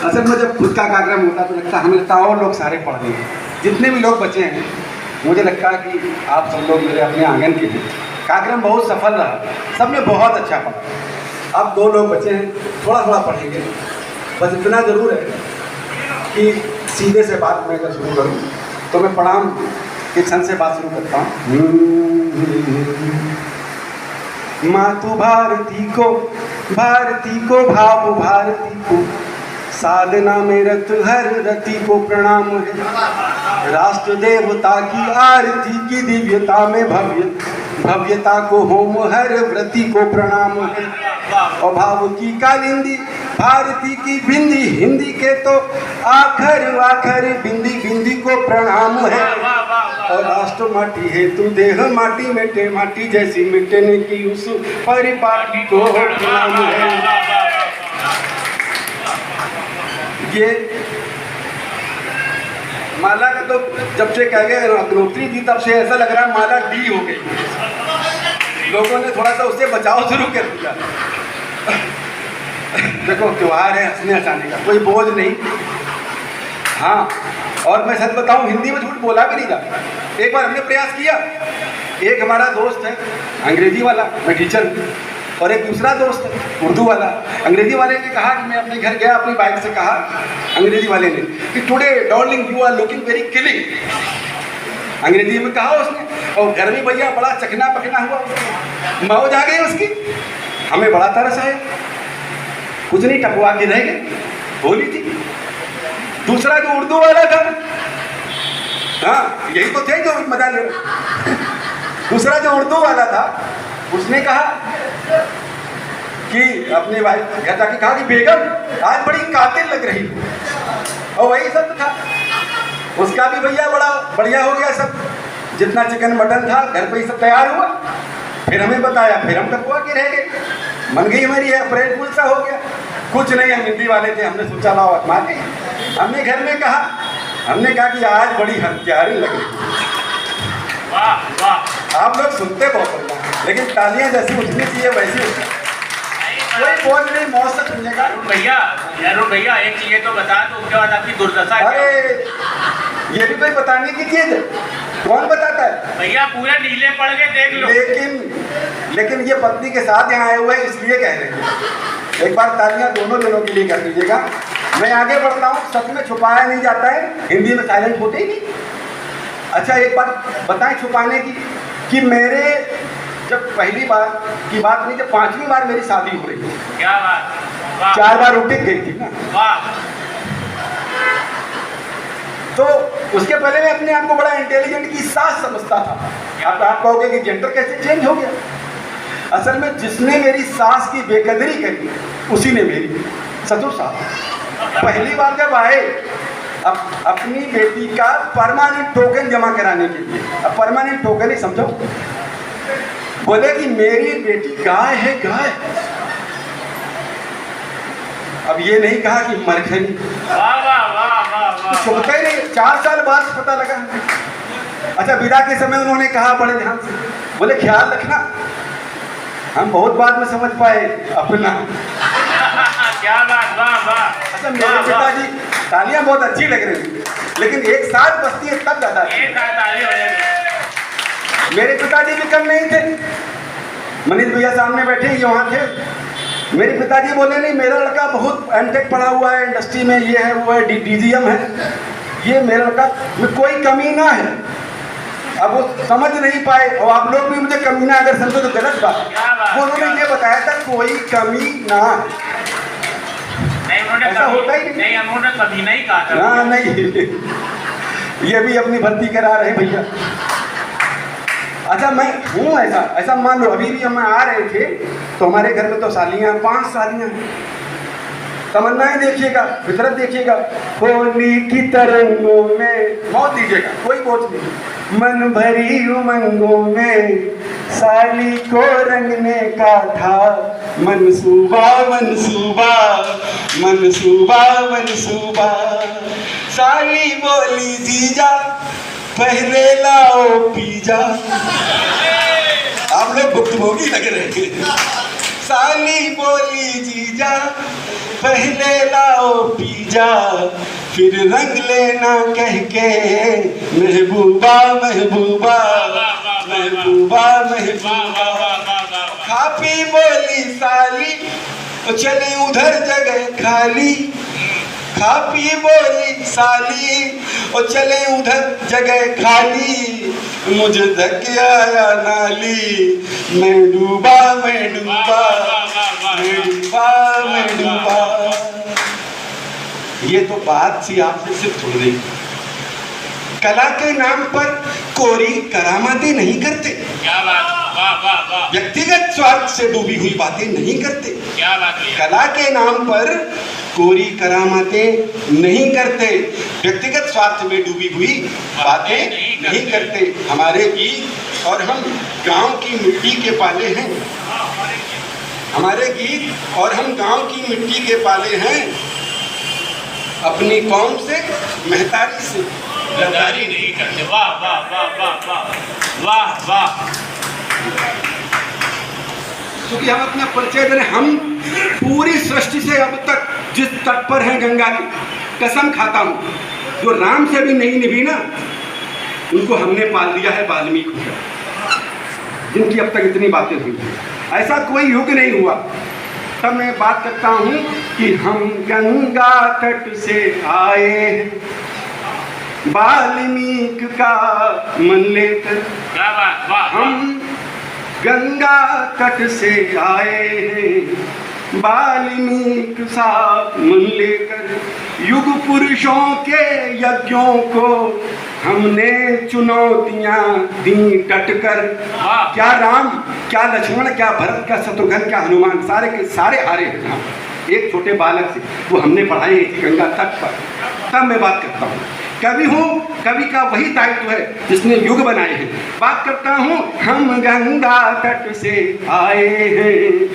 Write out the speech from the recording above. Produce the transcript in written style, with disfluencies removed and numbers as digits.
असल में जब खुद का कार्यक्रम होता है तो लगता है, हमें लगता है और लोग सारे पढ़ रहे हैं, जितने भी लोग बचे हैं। मुझे लगता है कि आप सब लोग मेरे अपने आंगन के हैं। कार्यक्रम बहुत सफल रहा, सबने बहुत अच्छा पढ़ा। अब 2 लोग बचे हैं, थोड़ा थोड़ा पढ़ेंगे। बस इतना ज़रूर है कि सीधे से बात मैं अगर शुरू करूँ तो मैं प्रणाम के क्षण से बात शुरू करता हूँ। मातु भारती को भाव भारती को, साधना में रत हर रति को प्रणाम है। राष्ट्र देवता की आरती की दिव्यता में भव्यता को होम हर व्रति को प्रणाम है। और भाव की कालिंदी भारती की बिंदी, हिंदी के तो आखर बिंदी को प्रणाम है। और राष्ट्र माटी है तू देह माटी मेटे माटी जैसी मिटने की उस परिपाटी को प्रणाम है। ये माला का तो जब से कह गए अग्निहोत्री जी तब से ऐसा लग रहा है माला डी हो गई। लोगों ने थोड़ा सा उससे बचाव शुरू कर दिया। देखो त्योहार है, हंसने हंसाने का कोई बोझ नहीं। हाँ, और मैं सच बताऊं, हिंदी में झूठ बोला भी नहीं जाता। एक बार हमने प्रयास किया, एक हमारा दोस्त है अंग्रेजी वाला, मैं टीचर हूँ, और एक दूसरा दोस्त है उर्दू वाला। अंग्रेजी वाले ने कहा कि मैं अपने घर गया, अपनी बाइक से कहा अंग्रेजी वाले ने कि today darling you are looking very killing, अंग्रेजी में कहा उसने। और घर में भैया बड़ा चखना पकना हुआ, मौज आ गई उसकी। हमें बड़ा तरस आया, कुछ नहीं, टकवा के रह गए, बोली थी। दूसरा जो उर्दू वाला था, हाँ यही तो थे जो मजा ले रहे। दूसरा जो उर्दू वाला था उसने कहा कि अपनी वाइफ घर जाके कहा कि बेगम आज बड़ी कातिल लग रही, और वही सब था। उसका भी भैया बड़ा बढ़िया हो गया सब, जितना चिकन मटन था घर पे ही सब तैयार हुआ। फिर हमें बताया, फिर हम टकवा के रह गए। मन गई हमारी है, अप्रैल फूल सा हो गया। कुछ नहीं, हम हिंदी वाले थे, हमने सोचा लाओ आत्मा के। हमने घर में कहा, हमने कहा कि आज बड़ी हत्यारी लग रही। वाह वाह, आप लोग सुनते बहुत बढ़िया, लेकिन तालियां जैसी उठनी चाहिए वैसी उठनी। कोई बोल नहीं, मौसम सुनने का। भैया एक चीज तो बता दो, उसके बाद आपकी दुर्दशा। अरे ये भी कोई बताने की चीज है, कौन बताता है भैया? पूरे नीले पड़ गए, देख लो। लेकिन ये पत्नी के साथ यहाँ आए हुए हैं इसलिए कह रहे हैं। एक बार तालियां दोनों जनों के लिए कर दीजिएगा। मैं आगे बढ़ता हूँ। सच में छुपाया नहीं जाता है, हिंदी में साइलेंट होते ही नहीं। अच्छा एक बात बताएं छुपाने की, कि मेरे जब पहली बार की बात नहीं, जब 5वीं बार मेरी शादी हो रही थी। क्या बात, 4 बार उठे गई थी ना। वाह। तो उसके पहले मैं अपने आप को बड़ा इंटेलिजेंट की सास समझता था। आप कहोगे कि जेंडर कैसे चेंज हो गया? असल में जिसने मेरी सास की बेकदरी करी उसी ने मेरी ससुर साहब पहली बार जब आए अपनी बेटी का परमानेंट टोकन जमा कराने के लिए। अब परमानेंट टोकन ही समझो, बोले कि मेरी बेटी गाय है, गाय। अब ये नहीं कहा कि मरखनी। छुपता ही नहीं, 4 साल बाद पता लगा। अच्छा विदा के समय उन्होंने कहा बड़े ध्यान से, बोले ख्याल रखना। हम बहुत बाद में समझ पाए अपना। क्या बात, वाह वाह। अच्छा मेरे पिताजी, तालियां बहुत अच्छी लग रही थी, लेकिन एक साथ बसती है तब ज्यादा। मेरे पिताजी भी कम नहीं थे। मनीष भैया सामने बैठे, ये वहाँ थे। मेरे पिताजी बोले नहीं, मेरा लड़का बहुत एमटेक पढ़ा हुआ है, इंडस्ट्री में ये है वो है, डीजीएम है, ये मेरा लड़का में कोई कमी ना है। अब वो समझ नहीं पाए, और आप लोग भी मुझे कमीना अगर समझो तो गलत बात। वो उन्होंने ये बताया था कोई कमी ना है। ऐसा होता ही नहीं, उन्होंने कभी नहीं कहा था। हाँ नहीं, ये भी अपनी भर्ती करा रहे भैया। अच्छा मैं हूँ ऐसा मान लो। अभी भी हम आ रहे थे तो हमारे घर में तो सालियाँ 5 सालियाँ हैं। तमन्नाएं देखिएगा, फितरत देखिएगा। होली की तरंगों में मौत दीजिएगा, कोई बोझ नहीं। मन भरी उमंगों में साली को रंगने का था मनसूबा मनसूबा मनसूबा मनसूबा। साली बोली जीजा पहले लाओ पीजा। आप लोग भुक्तभोगी लग रहे हैं। साली बोली जीजा पहले लाओ पीजा, फिर रंग लेना कह के महबूबा महबूबा महबूबा महबूबा। खापी बोली साली चले उधर जगह खाली, खापी बोली साली और चले उधर जगह खाली, मुझे धक्के आया नाली, मैं डूबा मैं डूबा मैं डूबा मैं डूबा। ये तो बात सी आपसे सिर्फ छोड़ रही। कला के नाम पर कोरी करामातें नहीं करते, क्या बात, वाह वाह वाह, व्यक्तिगत स्वार्थ से डूबी हुई बातें नहीं करते। क्या बात है। कला के नाम पर कोरी करामातें नहीं करते, व्यक्तिगत स्वार्थ में डूबी हुई बातें नहीं करते। हमारे गीत और हम गांव की मिट्टी के पाले हैं, हमारे गीत और हम गांव की मिट्टी के पाले हैं, अपनी कौम से महतारी से गद्दारी नहीं करते। वाह वाह वाह वाह वाह वाह वाह। क्योंकि हम अपना परिचय दे रहे हैं, हम पूरी सृष्टि से अब तक जिस तट पर है गंगा की, कसम खाता हूँ जो राम से भी नहीं निभी ना, उनको हमने पाल दिया है वाल्मीकि को, जिनकी अब तक इतनी बातें हुई। ऐसा कोई युग नहीं हुआ। तब मैं बात करता हूँ कि हम गंगा तट से आए, वाल्मीकि का मन लेकर। क्या बात, वाह। हम गंगा तट से आए हैं, वाल्मीकि सा मन लेकर, युग पुरुषों के यज्ञों को हमने चुनौतियां दी डटकर। क्या राम, क्या लक्ष्मण, क्या भरत, क्या शत्रुघ्न, क्या हनुमान, सारे के सारे हारे हैं जहाँ एक छोटे बालक से, वो हमने पढ़ाए इसी गंगा तट पर। तब मैं बात करता हूँ, कवि हूँ, कवि का वही दायित्व है जिसने युग बनाए हैं। बात करता हूँ हम गंगा तट से आए हैं।